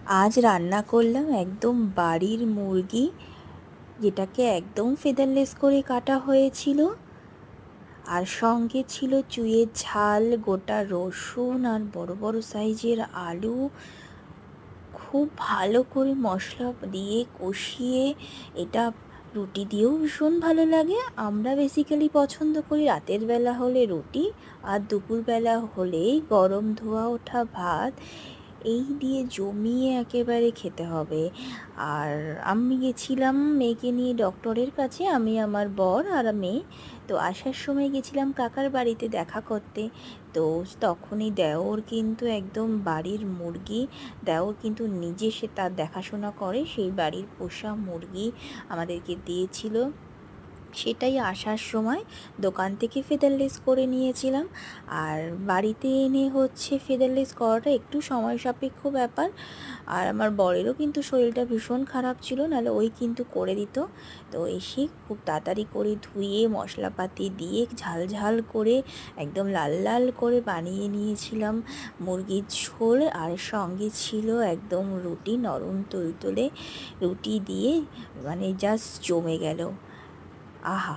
আজ রান্না করলাম একদম বাড়ির মুরগি, যেটাকে একদম ফেদারলেস করে কাটা হয়েছিল। আর সঙ্গে ছিল চুইয়ের ঝাল, গোটা রসুন আর বড় বড় সাইজের আলু। খুব ভালো করে মশলা দিয়ে কষিয়ে, এটা রুটি দিয়েও ভীষণ ভালো লাগে। আমরা বেসিক্যালি পছন্দ করি রাতের বেলা হলে রুটি, আর দুপুরবেলা হলেই গরম ধোয়া ওঠা ভাত এই দিয়ে জমিয়ে একেবারে খেতে হবে। আর আমি গেছিলাম মেয়েকে নিয়ে ডক্টরের কাছে, আমি, আমার বর আর মেয়ে। তো আসার সময় গেছিলাম কাকার বাড়িতে দেখা করতে। তো তখনই দেওর কিন্তু একদম বাড়ির মুরগি, দেওর কিন্তু নিজে সে তার দেখাশোনা করে, সেই বাড়ির পোষা মুরগি আমাদেরকে দিয়েছিল। সেটাই আসার সময় দোকান থেকে ফেদারলেস করে নিয়েছিলাম। আর বাড়িতে এনে ফেদারলেস করাটা একটু সময় সাপেক্ষ ব্যাপার। আর আমার বরেরও কিন্তু শরীরটা ভীষণ খারাপ ছিল, নাহলে ওই কিন্তু করে দিত। তো এসে খুব তাড়াতাড়ি করে ধুয়ে মশলাপাতি দিয়ে ঝাল ঝাল করে একদম লাল লাল করে বানিয়ে নিয়েছিলাম মুরগির ঝোল। আর সঙ্গে ছিল একদম রুটি, নরম তুলতুলে রুটি দিয়ে, মানে জাস্ট জমে গেল। আহা!